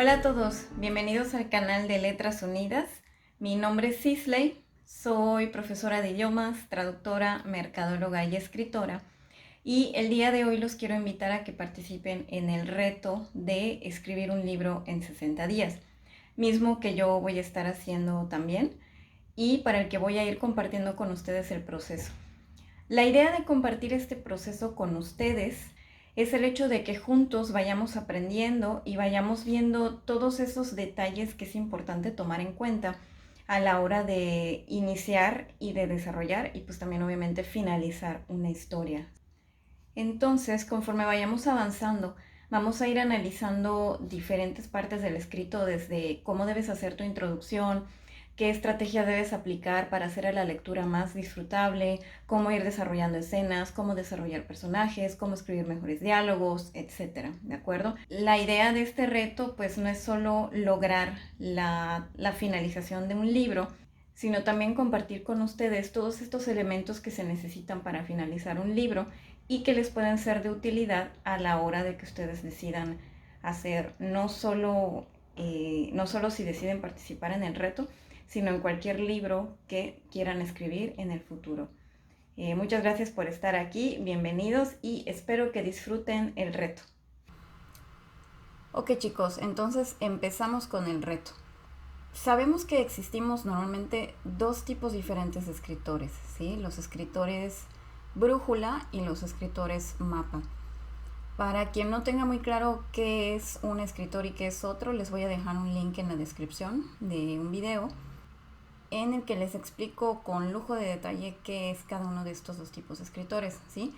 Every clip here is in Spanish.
Hola a todos, bienvenidos al canal de Letras Unidas. Mi nombre es Sisley, soy profesora de idiomas, traductora, mercadóloga y escritora. Y el día de hoy los quiero invitar a que participen en el reto de escribir un libro en 60 días, mismo que yo voy a estar haciendo también y para el que voy a ir compartiendo con ustedes el proceso. La idea de compartir este proceso con ustedes es el hecho de que juntos vayamos aprendiendo y vayamos viendo todos esos detalles que es importante tomar en cuenta a la hora de iniciar y de desarrollar y pues también obviamente finalizar una historia. Entonces, conforme vayamos avanzando, vamos a ir analizando diferentes partes del escrito, desde cómo debes hacer tu introducción, qué estrategia debes aplicar para hacer a la lectura más disfrutable, cómo ir desarrollando escenas, cómo desarrollar personajes, cómo escribir mejores diálogos, etcétera, ¿de acuerdo? La idea de este reto pues no es solo lograr la finalización de un libro, sino también compartir con ustedes todos estos elementos que se necesitan para finalizar un libro y que les pueden ser de utilidad a la hora de que ustedes decidan hacer no solo si deciden participar en el reto, sino en cualquier libro que quieran escribir en el futuro. Muchas gracias por estar aquí, bienvenidos y espero que disfruten el reto. Ok chicos, entonces empezamos con el reto. Sabemos que existimos normalmente dos tipos diferentes de escritores, ¿sí? Los escritores brújula y los escritores mapa. Para quien no tenga muy claro qué es un escritor y qué es otro, les voy a dejar un link en la descripción de un video en el que les explico con lujo de detalle qué es cada uno de estos dos tipos de escritores, ¿sí?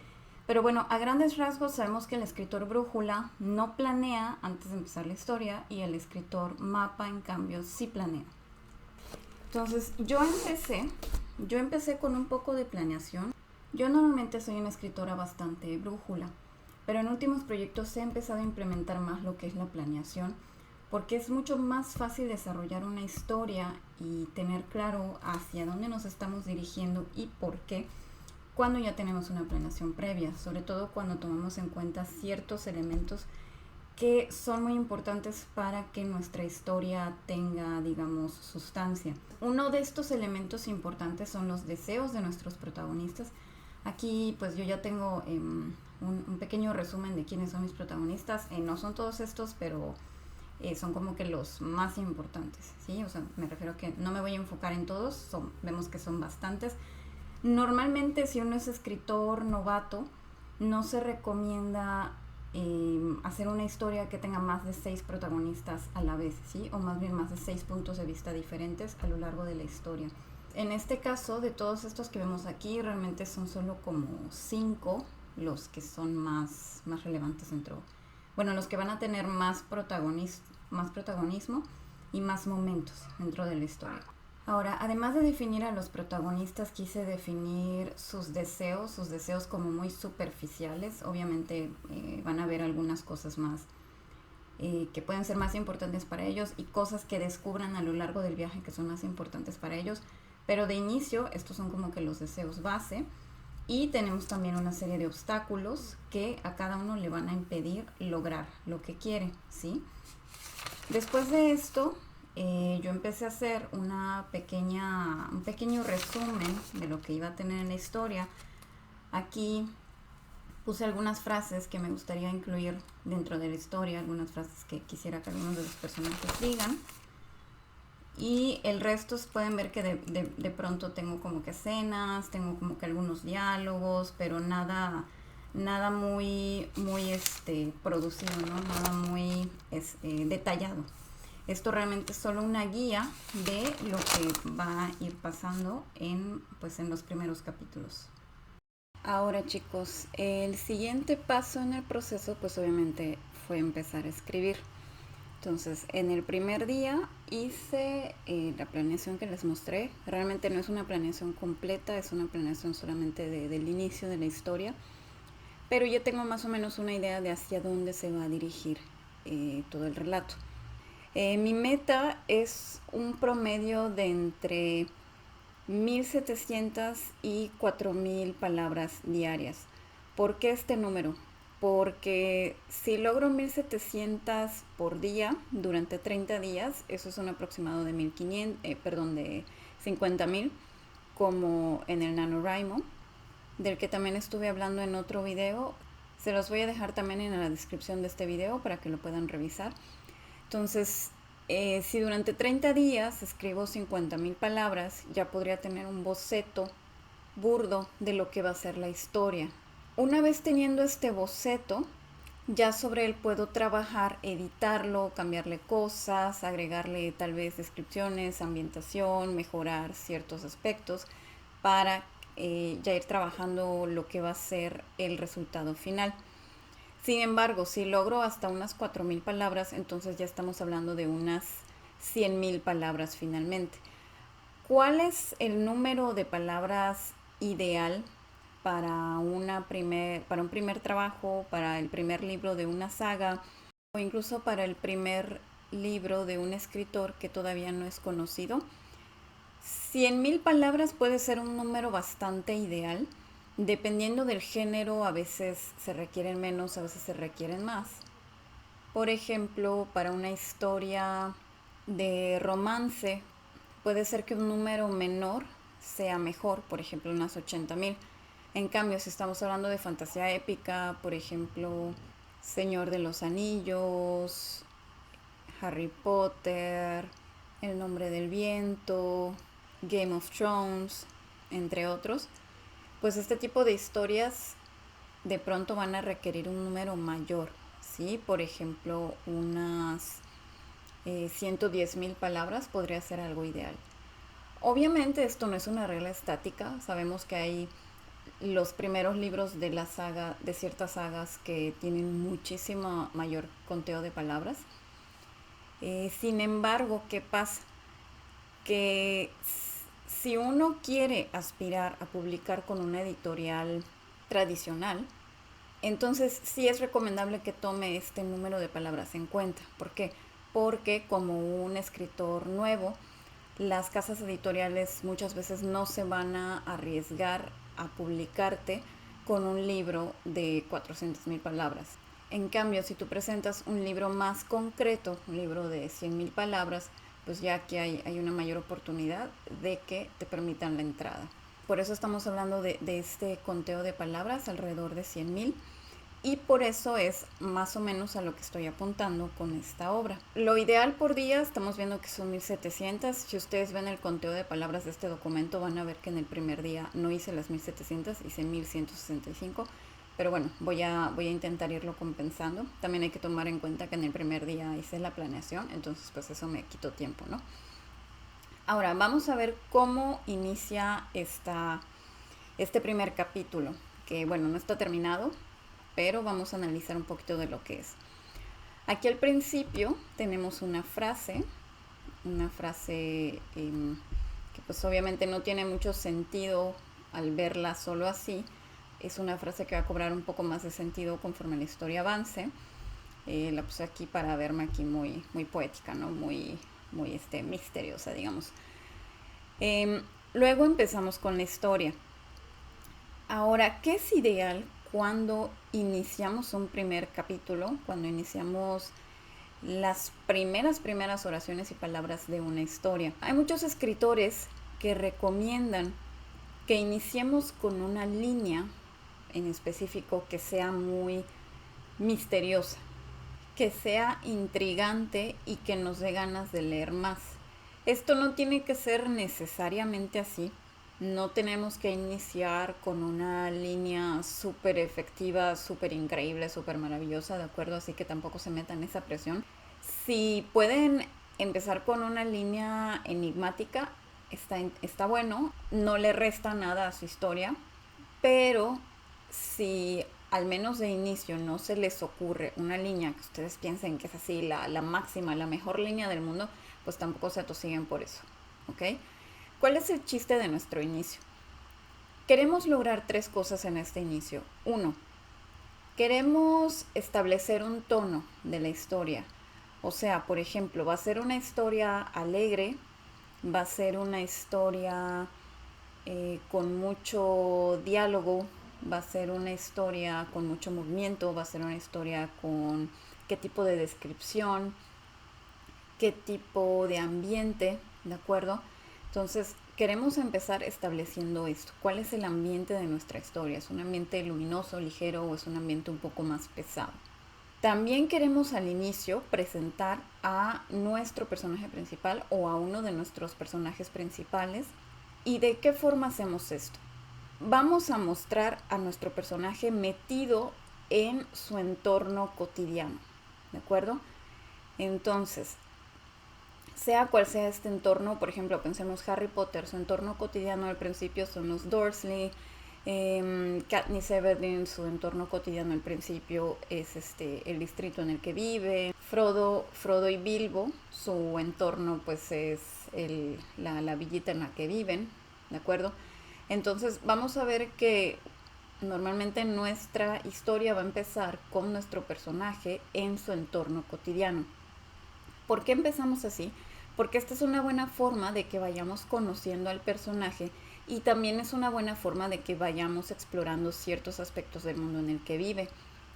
Pero bueno, a grandes rasgos sabemos que el escritor brújula no planea antes de empezar la historia y el escritor mapa, en cambio, sí planea. Entonces, yo empecé con un poco de planeación. Yo normalmente soy una escritora bastante brújula, pero en últimos proyectos he empezado a implementar más lo que es la planeación, porque es mucho más fácil desarrollar una historia y tener claro hacia dónde nos estamos dirigiendo y por qué cuando ya tenemos una planeación previa, sobre todo cuando tomamos en cuenta ciertos elementos que son muy importantes para que nuestra historia tenga, digamos, sustancia. Uno de estos elementos importantes son los deseos de nuestros protagonistas. Aquí pues yo ya tengo un pequeño resumen de quiénes son mis protagonistas. No son todos estos, pero son como que los más importantes, ¿sí? O sea, me refiero a que no me voy a enfocar en todos, vemos que son bastantes. Normalmente si uno es escritor novato, no se recomienda hacer una historia que tenga más de 6 protagonistas a la vez, ¿sí? O más bien más de 6 puntos de vista diferentes a lo largo de la historia. En este caso, de todos estos que vemos aquí, realmente son solo como 5 los que son más relevantes bueno, los que van a tener más protagonismo y más momentos dentro de la historia. Ahora, además de definir a los protagonistas, quise definir sus deseos como muy superficiales. Obviamente van a haber algunas cosas más que pueden ser más importantes para ellos y cosas que descubran a lo largo del viaje que son más importantes para ellos. Pero de inicio, estos son como que los deseos base. Y tenemos también una serie de obstáculos que a cada uno le van a impedir lograr lo que quiere, ¿sí? Después de esto, yo empecé a hacer un pequeño resumen de lo que iba a tener en la historia. Aquí puse algunas frases que me gustaría incluir dentro de la historia, algunas frases que quisiera que algunos de los personajes digan. Y el resto pueden ver que de pronto tengo como que escenas, tengo como que algunos diálogos, pero nada muy producido, ¿no? Nada muy detallado. Esto realmente es solo una guía de lo que va a ir pasando en los primeros capítulos. Ahora chicos, el siguiente paso en el proceso pues obviamente fue empezar a escribir. Entonces, en el primer día hice la planeación que les mostré. Realmente no es una planeación completa, es una planeación solamente del inicio de la historia. Pero ya tengo más o menos una idea de hacia dónde se va a dirigir todo el relato. Mi meta es un promedio de entre 1700 y 4000 palabras diarias. ¿Por qué este número? porque si logro 1700 por día durante 30 días, eso es un aproximado de 1500, de 50,000, como en el NaNoWriMo, del que también estuve hablando en otro video. Se los voy a dejar también en la descripción de este video para que lo puedan revisar. Entonces, si durante 30 días escribo 50,000 palabras, ya podría tener un boceto burdo de lo que va a ser la historia. Una vez teniendo este boceto, ya sobre él puedo trabajar, editarlo, cambiarle cosas, agregarle tal vez descripciones, ambientación, mejorar ciertos aspectos para ya ir trabajando lo que va a ser el resultado final. Sin embargo, si logro hasta unas 4,000 palabras, entonces ya estamos hablando de unas 100,000 palabras finalmente. ¿Cuál es el número de palabras ideal para un primer trabajo, para el primer libro de una saga o incluso para el primer libro de un escritor que todavía no es conocido? 100,000 palabras puede ser un número bastante ideal. Dependiendo del género, a veces se requieren menos, a veces se requieren más. Por ejemplo, para una historia de romance, puede ser que un número menor sea mejor, por ejemplo, unas 80,000. En cambio, si estamos hablando de fantasía épica, por ejemplo, Señor de los Anillos, Harry Potter, El Nombre del Viento, Game of Thrones, entre otros, pues este tipo de historias de pronto van a requerir un número mayor, ¿sí? Por ejemplo, unas 110,000 palabras podría ser algo ideal. Obviamente esto no es una regla estática, sabemos que hay los primeros libros de la saga, de ciertas sagas que tienen muchísimo mayor conteo de palabras. Sin embargo, ¿qué pasa? Que si uno quiere aspirar a publicar con una editorial tradicional, entonces sí es recomendable que tome este número de palabras en cuenta. ¿Por qué? Porque como un escritor nuevo, las casas editoriales muchas veces no se van a arriesgar a publicarte con un libro de 400,000 palabras. En cambio, si tú presentas un libro más concreto, un libro de 100,000 palabras, pues ya que hay una mayor oportunidad de que te permitan la entrada. Por eso estamos hablando de este conteo de palabras, alrededor de 100,000. Y por eso es más o menos a lo que estoy apuntando con esta obra. Lo ideal por día, estamos viendo que son 1700. Si ustedes ven el conteo de palabras de este documento, van a ver que en el primer día no hice las 1700, hice 1165. Pero bueno, voy a intentar irlo compensando. También hay que tomar en cuenta que en el primer día hice la planeación, entonces pues eso me quitó tiempo, ¿no? Ahora, vamos a ver cómo inicia este primer capítulo, que bueno, no está terminado, pero vamos a analizar un poquito de lo que es. Aquí al principio tenemos una frase que pues obviamente no tiene mucho sentido al verla solo así. Es una frase que va a cobrar un poco más de sentido conforme la historia avance. La puse aquí para verme aquí muy, muy poética, ¿no? Muy misteriosa, digamos. Luego empezamos con la historia. Ahora, ¿qué es ideal cuando iniciamos un primer capítulo? Cuando iniciamos las primeras oraciones y palabras de una historia. Hay muchos escritores que recomiendan que iniciemos con una línea en específico que sea muy misteriosa, que sea intrigante y que nos dé ganas de leer más. Esto no tiene que ser necesariamente así. No tenemos que iniciar con una línea súper efectiva, súper increíble, súper maravillosa, ¿de acuerdo? Así que tampoco se metan esa presión. Si pueden empezar con una línea enigmática, está bueno, no le resta nada a su historia, pero si al menos de inicio no se les ocurre una línea que ustedes piensen que es así, la máxima, la mejor línea del mundo, pues tampoco se atosiguen por eso, ¿ok? ¿Cuál es el chiste de nuestro inicio? Queremos lograr 3 cosas en este inicio. 1. Queremos establecer un tono de la historia. O sea, por ejemplo, va a ser una historia alegre, va a ser una historia con mucho diálogo, va a ser una historia con mucho movimiento, va a ser una historia con qué tipo de descripción, qué tipo de ambiente, ¿de acuerdo? Entonces, queremos empezar estableciendo esto. ¿Cuál es el ambiente de nuestra historia? ¿Es un ambiente luminoso, ligero o es un ambiente un poco más pesado? También queremos al inicio presentar a nuestro personaje principal o a uno de nuestros personajes principales. ¿Y de qué forma hacemos esto? Vamos a mostrar a nuestro personaje metido en su entorno cotidiano, ¿de acuerdo? Entonces, sea cual sea este entorno, por ejemplo, pensemos Harry Potter, su entorno cotidiano al principio son los Dursley, Katniss Everdeen, su entorno cotidiano al principio es el distrito en el que vive. Frodo y Bilbo, su entorno pues es la villita en la que viven, ¿de acuerdo? Entonces vamos a ver que normalmente nuestra historia va a empezar con nuestro personaje en su entorno cotidiano. ¿Por qué empezamos así? Porque esta es una buena forma de que vayamos conociendo al personaje y también es una buena forma de que vayamos explorando ciertos aspectos del mundo en el que vive,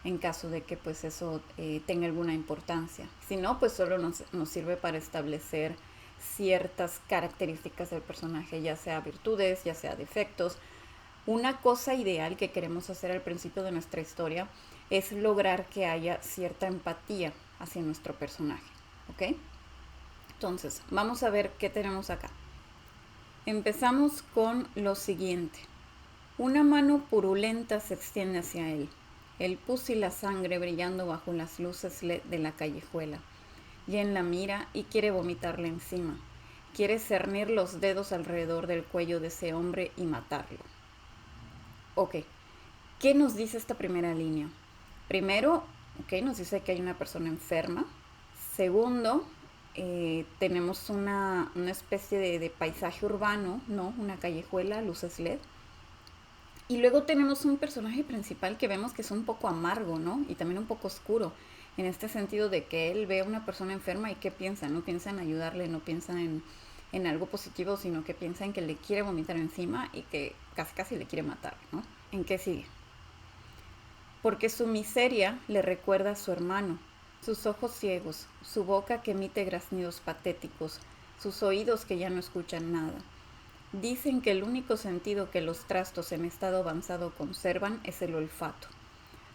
en caso de que pues eso tenga alguna importancia. Si no, pues solo nos sirve para establecer ciertas características del personaje, ya sea virtudes, ya sea defectos. Una cosa ideal que queremos hacer al principio de nuestra historia es lograr que haya cierta empatía hacia nuestro personaje, ¿ok? Entonces, vamos a ver qué tenemos acá. Empezamos con lo siguiente. Una mano purulenta se extiende hacia él, el pus y la sangre brillando bajo las luces LED de la callejuela. Jen la mira y quiere vomitarle encima. Quiere cernir los dedos alrededor del cuello de ese hombre y matarlo. Ok, ¿qué nos dice esta primera línea? Primero, ok, nos dice que hay una persona enferma. Segundo, tenemos una especie de paisaje urbano, ¿no? Una callejuela, luces LED. Y luego tenemos un personaje principal que vemos que es un poco amargo, ¿no? Y también un poco oscuro, en este sentido de que él ve a una persona enferma y ¿qué piensa? No piensa en ayudarle, no piensa en algo positivo, sino que piensa en que le quiere vomitar encima y que casi le quiere matar, ¿no? ¿En qué sigue? Porque su miseria le recuerda a su hermano, sus ojos ciegos, su boca que emite graznidos patéticos, sus oídos que ya no escuchan nada. Dicen que el único sentido que los trastos en estado avanzado conservan es el olfato.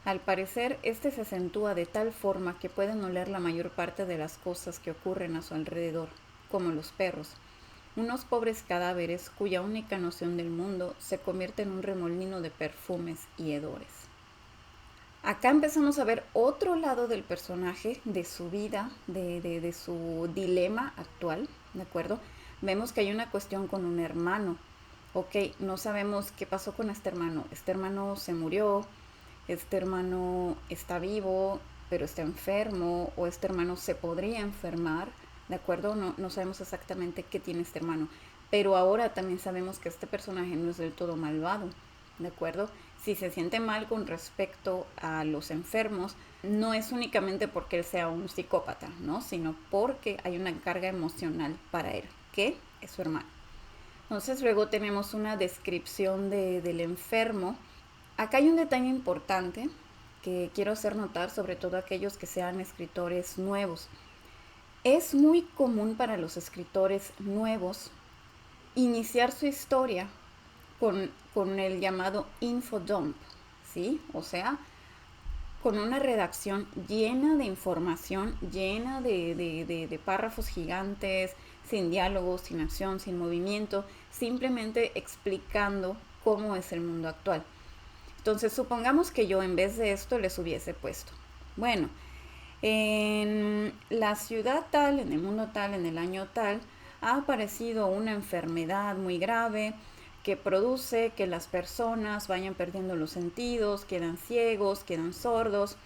Al parecer, este se acentúa de tal forma que pueden oler la mayor parte de las cosas que ocurren a su alrededor, como los perros, unos pobres cadáveres cuya única noción del mundo se convierte en un remolino de perfumes y hedores. Acá empezamos a ver otro lado del personaje, de su vida, de su dilema actual, ¿de acuerdo? Vemos que hay una cuestión con un hermano. Ok, no sabemos qué pasó con este hermano. Este hermano se murió, este hermano está vivo, pero está enfermo, o este hermano se podría enfermar, ¿de acuerdo? No sabemos exactamente qué tiene este hermano. Pero ahora también sabemos que este personaje no es del todo malvado, ¿de acuerdo? Si se siente mal con respecto a los enfermos, no es únicamente porque él sea un psicópata, ¿no? Sino porque hay una carga emocional para él, que es su hermano. Entonces luego tenemos una descripción del enfermo. Acá hay un detalle importante que quiero hacer notar, sobre todo aquellos que sean escritores nuevos. Es muy común para los escritores nuevos iniciar su historia con el llamado infodump, ¿sí? O sea, con una redacción llena de información, llena de párrafos gigantes, sin diálogos, sin acción, sin movimiento, simplemente explicando cómo es el mundo actual. Entonces, supongamos que yo en vez de esto les hubiese puesto, bueno, en la ciudad tal, en el mundo tal, en el año tal, ha aparecido una enfermedad muy grave que produce que las personas vayan perdiendo los sentidos, quedan ciegos, quedan sordos,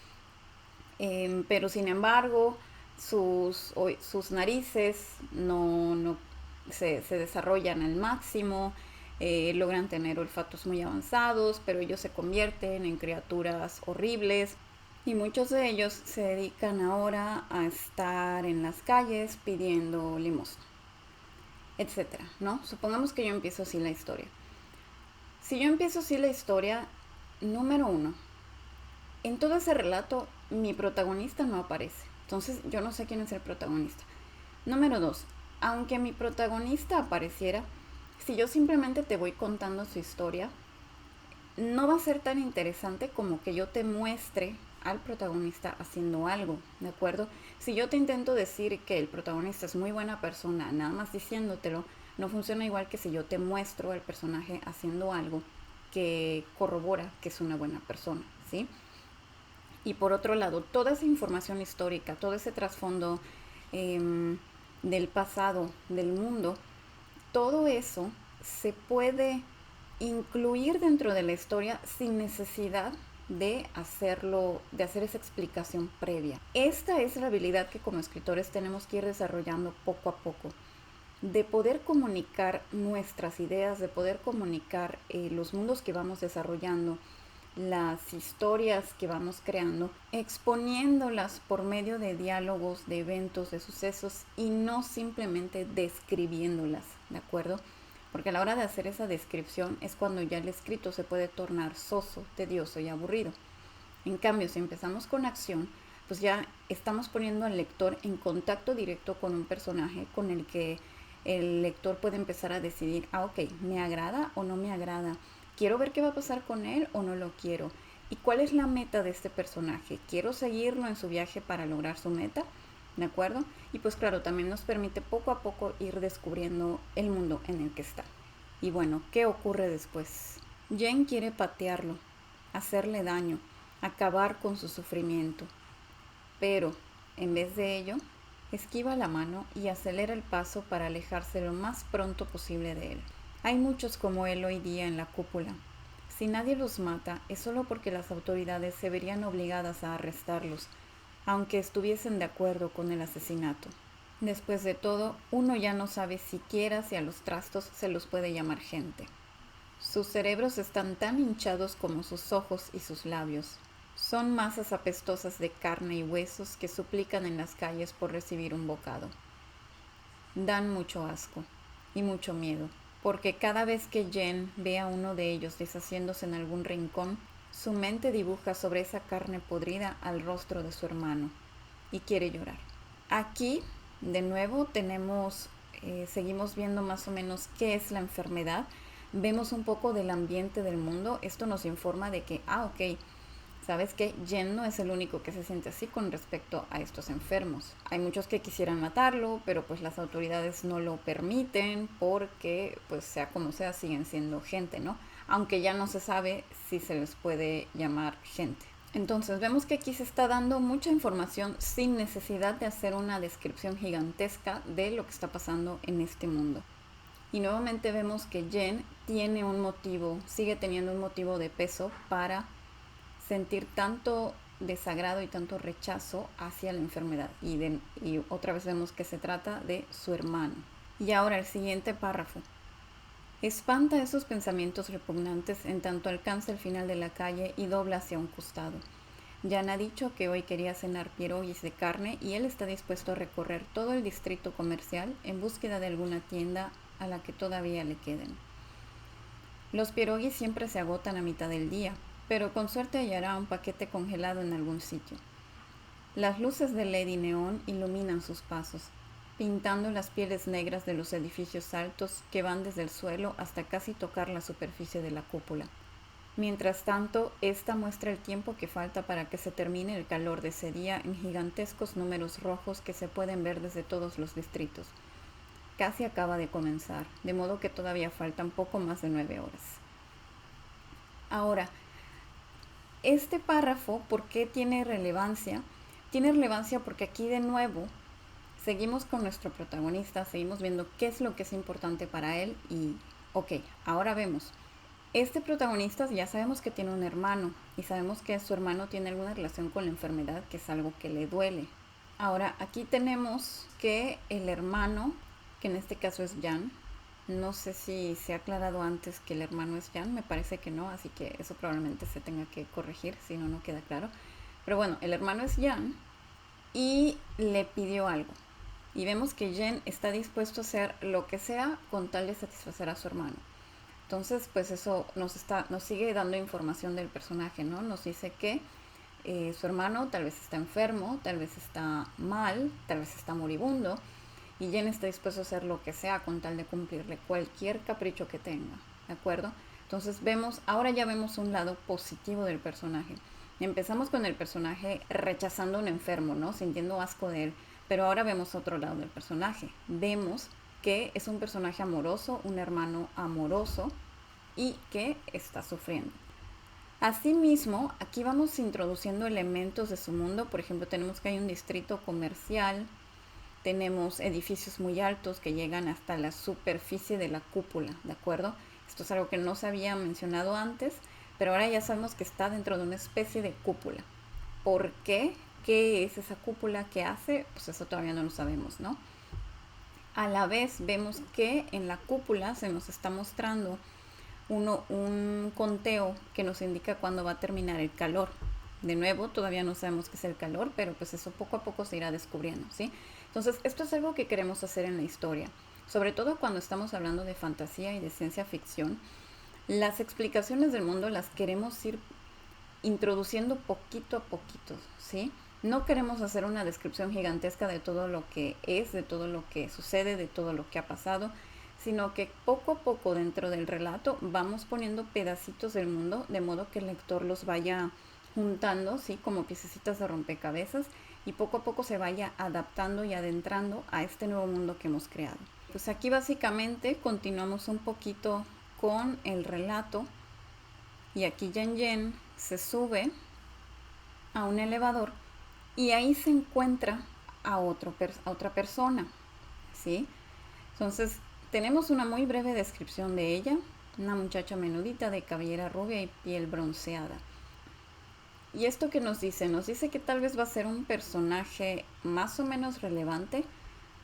pero sin embargo sus narices no se desarrollan al máximo, logran tener olfatos muy avanzados, pero ellos se convierten en criaturas horribles. Y muchos de ellos se dedican ahora a estar en las calles pidiendo limosna, etcétera, ¿no? Supongamos que yo empiezo así la historia. Si yo empiezo así la historia, Número uno, en todo ese relato mi protagonista no aparece. Entonces yo no sé quién es el protagonista. Número dos, aunque mi protagonista apareciera, si yo simplemente te voy contando su historia, no va a ser tan interesante como que yo te muestre al protagonista haciendo algo, ¿de acuerdo? Si yo te intento decir que el protagonista es muy buena persona, nada más diciéndotelo, no funciona igual que si yo te muestro al personaje haciendo algo que corrobora que es una buena persona, ¿sí? Y por otro lado, toda esa información histórica, todo ese trasfondo del pasado, del mundo, todo eso se puede incluir dentro de la historia sin necesidad de hacerlo, de hacer esa explicación previa. Esta es la habilidad que como escritores tenemos que ir desarrollando poco a poco, de poder comunicar nuestras ideas, de poder comunicar los mundos que vamos desarrollando, las historias que vamos creando, exponiéndolas por medio de diálogos, de eventos, de sucesos y no simplemente describiéndolas, ¿de acuerdo? Porque a la hora de hacer esa descripción es cuando ya el escrito se puede tornar soso, tedioso y aburrido. En cambio, si empezamos con acción, pues ya estamos poniendo al lector en contacto directo con un personaje con el que el lector puede empezar a decidir, ok, ¿me agrada o no me agrada? ¿Quiero ver qué va a pasar con él o no lo quiero? ¿Y cuál es la meta de este personaje? ¿Quiero seguirlo en su viaje para lograr su meta? ¿De acuerdo? Y pues claro, también nos permite poco a poco ir descubriendo el mundo en el que está. Y bueno, ¿qué ocurre después? Jen quiere patearlo, hacerle daño, acabar con su sufrimiento. Pero, en vez de ello, esquiva la mano y acelera el paso para alejarse lo más pronto posible de él. Hay muchos como él hoy día en la cúpula. Si nadie los mata, es solo porque las autoridades se verían obligadas a arrestarlos, aunque estuviesen de acuerdo con el asesinato. Después de todo, uno ya no sabe siquiera si a los trastos se los puede llamar gente. Sus cerebros están tan hinchados como sus ojos y sus labios. Son masas apestosas de carne y huesos que suplican en las calles por recibir un bocado. Dan mucho asco y mucho miedo, porque cada vez que Jen ve a uno de ellos deshaciéndose en algún rincón, su mente dibuja sobre esa carne podrida al rostro de su hermano y quiere llorar. Aquí, de nuevo, seguimos viendo más o menos qué es la enfermedad. Vemos un poco del ambiente del mundo. Esto nos informa de que, ok, sabes que Jen no es el único que se siente así con respecto a estos enfermos. Hay muchos que quisieran matarlo, pero pues las autoridades no lo permiten porque, pues sea como sea, siguen siendo gente, ¿no? Aunque ya no se sabe si se les puede llamar gente. Entonces vemos que aquí se está dando mucha información sin necesidad de hacer una descripción gigantesca de lo que está pasando en este mundo. Y nuevamente vemos que Jen tiene un motivo, sigue teniendo un motivo de peso para sentir tanto desagrado y tanto rechazo hacia la enfermedad. Y otra vez vemos que se trata de su hermano. Y ahora el siguiente párrafo. Espanta esos pensamientos repugnantes en tanto alcanza el final de la calle y dobla hacia un costado. Jan ha dicho que hoy quería cenar pierogis de carne y él está dispuesto a recorrer todo el distrito comercial en búsqueda de alguna tienda a la que todavía le queden. Los pierogis siempre se agotan a mitad del día, pero con suerte hallará un paquete congelado en algún sitio. Las luces de LED y neón iluminan sus pasos, pintando las pieles negras de los edificios altos que van desde el suelo hasta casi tocar la superficie de la cúpula. Mientras tanto, esta muestra el tiempo que falta para que se termine el calor de ese día en gigantescos números rojos que se pueden ver desde todos los distritos. Casi acaba de comenzar, de modo que todavía faltan poco más de 9 horas. Ahora, este párrafo, ¿por qué tiene relevancia? Tiene relevancia porque aquí de nuevo seguimos con nuestro protagonista, seguimos viendo qué es lo que es importante para él y, ok, ahora vemos. Este protagonista ya sabemos que tiene un hermano y sabemos que su hermano tiene alguna relación con la enfermedad, que es algo que le duele. Ahora, aquí tenemos que el hermano, que en este caso es Jan, no sé si se ha aclarado antes que el hermano es Jan, me parece que no, así que eso probablemente se tenga que corregir, si no, no queda claro. Pero bueno, el hermano es Jan y le pidió algo. Y vemos que Jen está dispuesto a hacer lo que sea con tal de satisfacer a su hermano. Entonces, pues eso nos sigue dando información del personaje, ¿no? Nos dice que su hermano tal vez está enfermo, tal vez está mal, tal vez está moribundo, y Jen está dispuesto a hacer lo que sea con tal de cumplirle cualquier capricho que tenga, ¿de acuerdo? Entonces ahora ya vemos un lado positivo del personaje. Empezamos con el personaje rechazando a un enfermo, ¿no? Sintiendo asco de él, pero ahora vemos otro lado del personaje. Vemos que es un personaje amoroso, un hermano amoroso y que está sufriendo. Asimismo, aquí vamos introduciendo elementos de su mundo. Por ejemplo, tenemos que hay un distrito comercial, tenemos edificios muy altos que llegan hasta la superficie de la cúpula, ¿de acuerdo? Esto es algo que no se había mencionado antes, pero ahora ya sabemos que está dentro de una especie de cúpula. ¿Por qué? ¿Qué es esa cúpula? ¿Qué hace? Pues eso todavía no lo sabemos, ¿no? A la vez vemos que en la cúpula se nos está mostrando un conteo que nos indica cuándo va a terminar el calor. De nuevo, todavía no sabemos qué es el calor, pero pues eso poco a poco se irá descubriendo, ¿sí? Entonces, esto es algo que queremos hacer en la historia, sobre todo cuando estamos hablando de fantasía y de ciencia ficción. Las explicaciones del mundo las queremos ir introduciendo poquito a poquito, ¿sí? No queremos hacer una descripción gigantesca de todo lo que es, de todo lo que sucede, de todo lo que ha pasado, sino que poco a poco dentro del relato vamos poniendo pedacitos del mundo, de modo que el lector los vaya juntando, ¿sí? Como piececitas de rompecabezas, y poco a poco se vaya adaptando y adentrando a este nuevo mundo que hemos creado. Pues aquí básicamente continuamos un poquito con el relato, y aquí Yen se sube a un elevador y ahí se encuentra a otra persona, ¿sí? Entonces tenemos una muy breve descripción de ella, una muchacha menudita de cabellera rubia y piel bronceada. ¿Y esto qué nos dice? Nos dice que tal vez va a ser un personaje más o menos relevante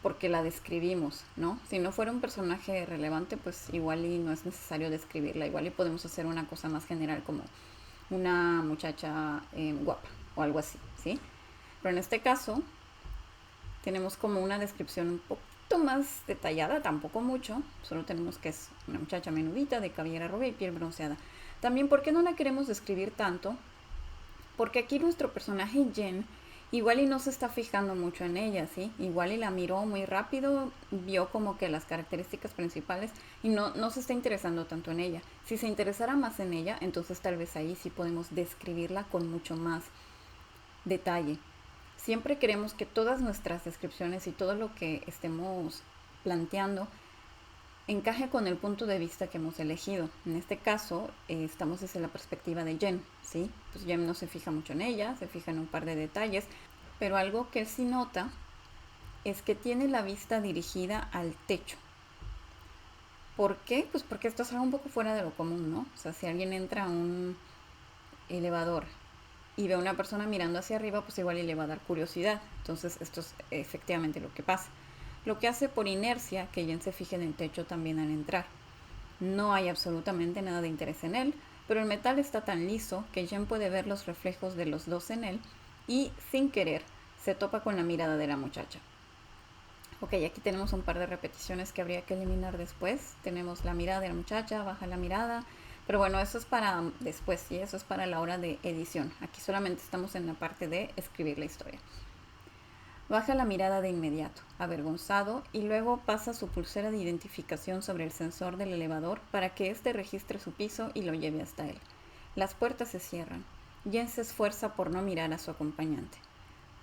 porque la describimos, ¿no? Si no fuera un personaje relevante, pues igual y no es necesario describirla, igual y podemos hacer una cosa más general como una muchacha guapa o algo así, ¿sí? Pero en este caso tenemos como una descripción un poquito más detallada, tampoco mucho, solo tenemos que es una muchacha menudita de cabellera rubia y piel bronceada. También, ¿por qué no la queremos describir tanto? Porque aquí nuestro personaje Jen igual y no se está fijando mucho en ella, ¿sí? Igual y la miró muy rápido, vio como que las características principales y no se está interesando tanto en ella. Si se interesara más en ella, entonces tal vez ahí sí podemos describirla con mucho más detalle. Siempre queremos que todas nuestras descripciones y todo lo que estemos planteando encaje con el punto de vista que hemos elegido. En este caso, estamos desde la perspectiva de Jen, ¿sí? Pues Jen no se fija mucho en ella, se fija en un par de detalles, pero algo que él sí nota es que tiene la vista dirigida al techo. ¿Por qué? Pues porque esto es algo un poco fuera de lo común, ¿no? O sea, si alguien entra a un elevador y ve a una persona mirando hacia arriba, pues igual le va a dar curiosidad. Entonces, esto es efectivamente lo que pasa. Lo que hace por inercia que Jen se fije en el techo también al entrar. No hay absolutamente nada de interés en él, pero el metal está tan liso que Jen puede ver los reflejos de los dos en él y, sin querer, se topa con la mirada de la muchacha. Ok, aquí tenemos un par de repeticiones que habría que eliminar después. Tenemos la mirada de la muchacha, baja la mirada, pero bueno, eso es para después, ¿sí? Eso es para la hora de edición. Aquí solamente estamos en la parte de escribir la historia. Baja la mirada de inmediato, avergonzado, y luego pasa su pulsera de identificación sobre el sensor del elevador para que éste registre su piso y lo lleve hasta él. Las puertas se cierran. Jen se esfuerza por no mirar a su acompañante,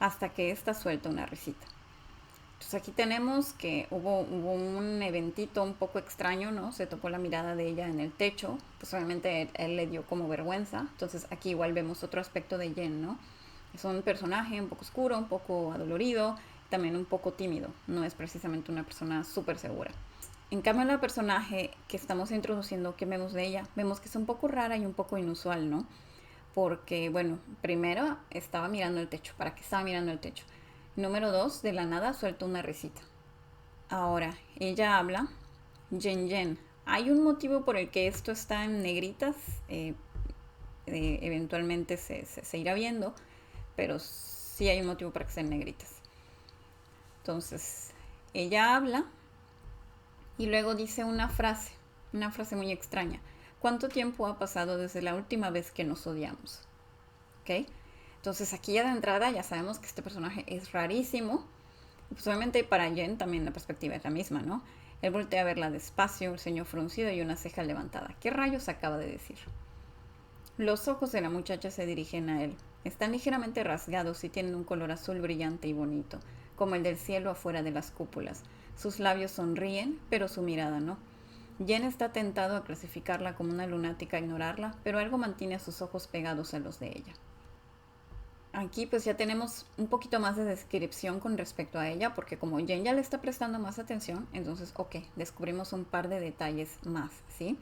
hasta que ésta suelta una risita. Entonces aquí tenemos que hubo un eventito un poco extraño, ¿no? Se topó la mirada de ella en el techo, pues obviamente él le dio como vergüenza. Entonces aquí igual vemos otro aspecto de Jen, ¿no? Es un personaje un poco oscuro, un poco adolorido, también un poco tímido. No es precisamente una persona súper segura. En cambio, la personaje que estamos introduciendo, ¿qué vemos de ella? Vemos que es un poco rara y un poco inusual, ¿no? Porque, bueno, primero estaba mirando el techo. ¿Para qué estaba mirando el techo? Número 2, de la nada suelta una risita. Ahora, ella habla, Jen. Hay un motivo por el que esto está en negritas, eventualmente se irá viendo, pero sí hay un motivo para que sean negritas. Entonces, ella habla y luego dice una frase. Una frase muy extraña. ¿Cuánto tiempo ha pasado desde la última vez que nos odiamos? ¿Ok? Entonces aquí ya de entrada ya sabemos que este personaje es rarísimo. Y pues obviamente para Jen también la perspectiva es la misma, ¿no? Él voltea a verla despacio, el ceño fruncido y una ceja levantada. ¿Qué rayos acaba de decir? Los ojos de la muchacha se dirigen a él. Están ligeramente rasgados y tienen un color azul brillante y bonito, como el del cielo afuera de las cúpulas. Sus labios sonríen, pero su mirada no. Jen está tentado a clasificarla como una lunática, a ignorarla, pero algo mantiene a sus ojos pegados a los de ella. Aquí pues ya tenemos un poquito más de descripción con respecto a ella, porque como Jen ya le está prestando más atención, entonces, ok, descubrimos un par de detalles más, ¿sí?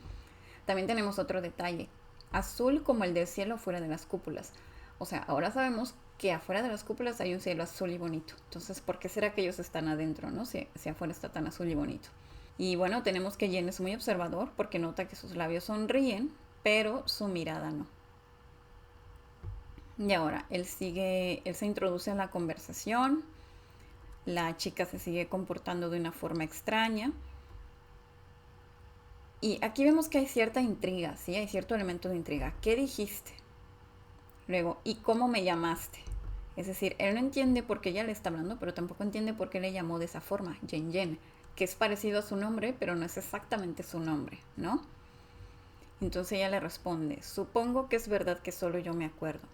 También tenemos otro detalle, azul como el del cielo fuera de las cúpulas. O sea, ahora sabemos que afuera de las cúpulas hay un cielo azul y bonito. Entonces, ¿por qué será que ellos están adentro, no? Si afuera está tan azul y bonito. Y bueno, tenemos que Jen es muy observador porque nota que sus labios sonríen, pero su mirada no. Y ahora, él se introduce en la conversación, la chica se sigue comportando de una forma extraña. Y aquí vemos que hay cierta intriga, ¿sí? Hay cierto elemento de intriga. ¿Qué dijiste? Luego, ¿y cómo me llamaste? Es decir, él no entiende por qué ella le está hablando, pero tampoco entiende por qué le llamó de esa forma, Jen Jen, que es parecido a su nombre, pero no es exactamente su nombre, ¿no? Entonces ella le responde, supongo que es verdad que solo yo me acuerdo.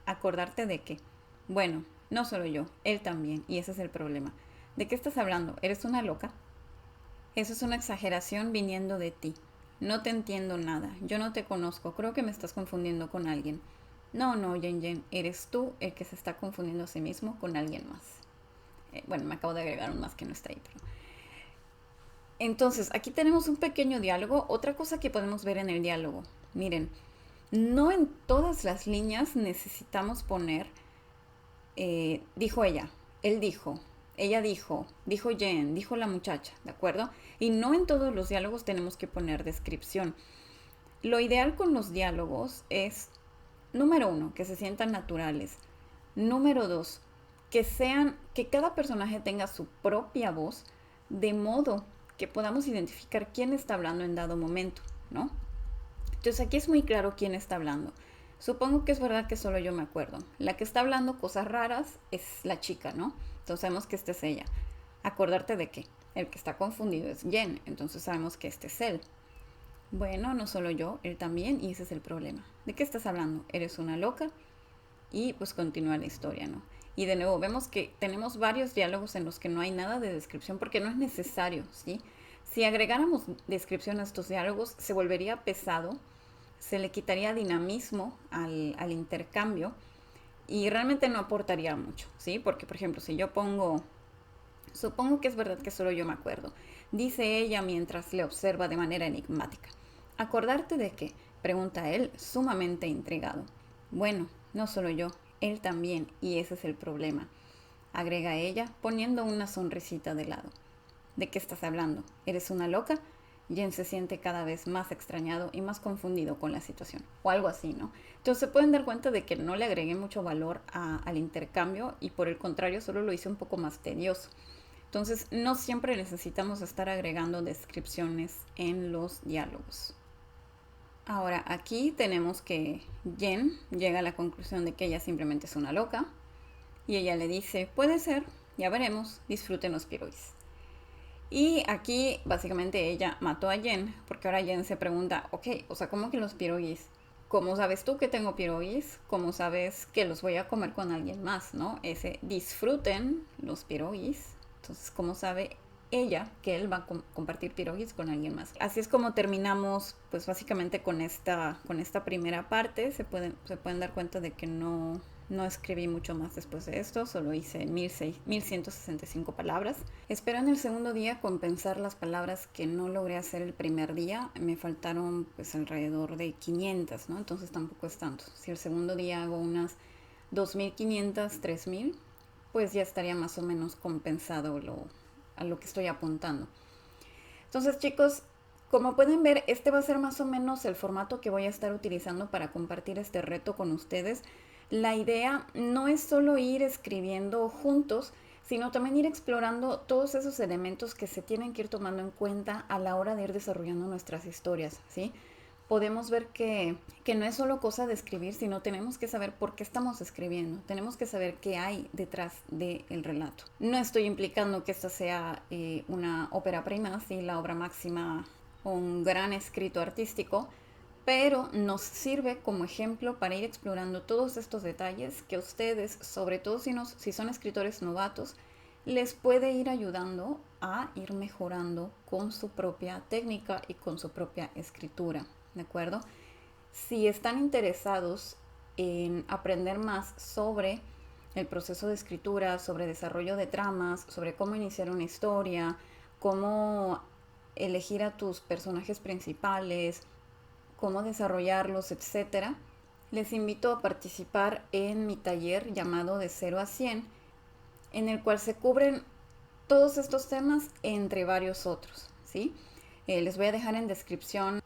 ¿Acordarte de qué? Bueno, no solo yo, él también, y ese es el problema. ¿De qué estás hablando? ¿Eres una loca? Eso es una exageración viniendo de ti. No te entiendo nada, yo no te conozco, creo que me estás confundiendo con alguien. No, no, Jen Jen, eres tú el que se está confundiendo a sí mismo con alguien más. Bueno, me acabo de agregar un más que no está ahí, pero... Entonces, aquí tenemos un pequeño diálogo. Otra cosa que podemos ver en el diálogo. Miren, no en todas las líneas necesitamos poner, dijo ella, él dijo, ella dijo Jen, dijo la muchacha, ¿de acuerdo? Y no en todos los diálogos tenemos que poner descripción. Lo ideal con los diálogos es, número uno, que se sientan naturales. Número dos, que cada personaje tenga su propia voz, de modo que podamos identificar quién está hablando en dado momento, ¿no? Entonces aquí es muy claro quién está hablando. Supongo que es verdad que solo yo me acuerdo. La que está hablando cosas raras es la chica, ¿no? Entonces sabemos que esta es ella. ¿Acordarte de qué? El que está confundido es Jen, entonces sabemos que este es él. Bueno, no solo yo, él también, y ese es el problema. ¿De qué estás hablando? ¿Eres una loca? Y pues continúa la historia, ¿no? Y de nuevo vemos que tenemos varios diálogos en los que no hay nada de descripción porque no es necesario, ¿sí? Si agregáramos descripción a estos diálogos se volvería pesado, se le quitaría dinamismo al intercambio y realmente no aportaría mucho, ¿sí? Porque, por ejemplo, si yo pongo, supongo que es verdad que solo yo me acuerdo, dice ella mientras le observa de manera enigmática. ¿Acordarte de qué? Pregunta él, sumamente intrigado. Bueno, no solo yo, él también, y ese es el problema, agrega ella, poniendo una sonrisita de lado. ¿De qué estás hablando? ¿Eres una loca? Jen se siente cada vez más extrañado y más confundido con la situación, o algo así, ¿no? Entonces se pueden dar cuenta de que no le agregué mucho valor al intercambio y por el contrario solo lo hice un poco más tedioso. Entonces no siempre necesitamos estar agregando descripciones en los diálogos. Ahora aquí tenemos que Jen llega a la conclusión de que ella simplemente es una loca y ella le dice, puede ser, ya veremos, disfruten los piroguis. Y aquí básicamente ella mató a Jen porque ahora Jen se pregunta, ok, o sea, ¿cómo que los piroguis? ¿Cómo sabes tú que tengo piroguis? ¿Cómo sabes que los voy a comer con alguien más, no? Ese disfruten los piroguis. Entonces, ¿cómo sabe ella que él va a compartir piroguis con alguien más? Así es como terminamos, pues básicamente con esta primera parte. Se pueden dar cuenta de que no escribí mucho más después de esto, solo hice 1165 palabras. Espero en el segundo día compensar las palabras que no logré hacer el primer día. Me faltaron pues alrededor de 500, ¿no? Entonces tampoco es tanto. Si el segundo día hago unas 2500, 3000, pues ya estaría más o menos compensado a lo que estoy apuntando. Entonces, chicos, como pueden ver, este va a ser más o menos el formato que voy a estar utilizando para compartir este reto con ustedes. La idea no es solo ir escribiendo juntos, sino también ir explorando todos esos elementos que se tienen que ir tomando en cuenta a la hora de ir desarrollando nuestras historias, ¿sí? Podemos ver que no es solo cosa de escribir, sino tenemos que saber por qué estamos escribiendo, tenemos que saber qué hay detrás del relato. No estoy implicando que esta sea una ópera prima, ¿sí? La obra máxima, un gran escrito artístico, pero nos sirve como ejemplo para ir explorando todos estos detalles que ustedes, sobre todo si son escritores novatos, les puede ir ayudando a ir mejorando con su propia técnica y con su propia escritura, ¿de acuerdo? Si están interesados en aprender más sobre el proceso de escritura, sobre desarrollo de tramas, sobre cómo iniciar una historia, cómo elegir a tus personajes principales, cómo desarrollarlos, etcétera, les invito a participar en mi taller llamado De 0 a 100, en el cual se cubren todos estos temas entre varios otros, ¿sí? Les voy a dejar en descripción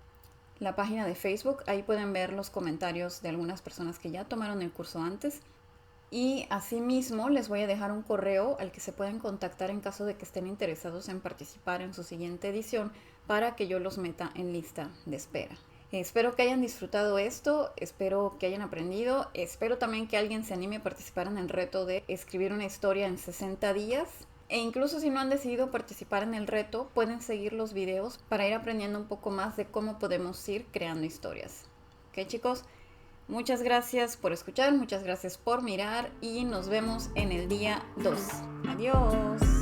la página de Facebook, ahí pueden ver los comentarios de algunas personas que ya tomaron el curso antes. Y asimismo les voy a dejar un correo al que se pueden contactar en caso de que estén interesados en participar en su siguiente edición para que yo los meta en lista de espera. Espero que hayan disfrutado esto, espero que hayan aprendido, espero también que alguien se anime a participar en el reto de escribir una historia en 60 días. E incluso si no han decidido participar en el reto, pueden seguir los videos para ir aprendiendo un poco más de cómo podemos ir creando historias. ¿Ok, chicos? Muchas gracias por escuchar, muchas gracias por mirar y nos vemos en el día 2. Adiós.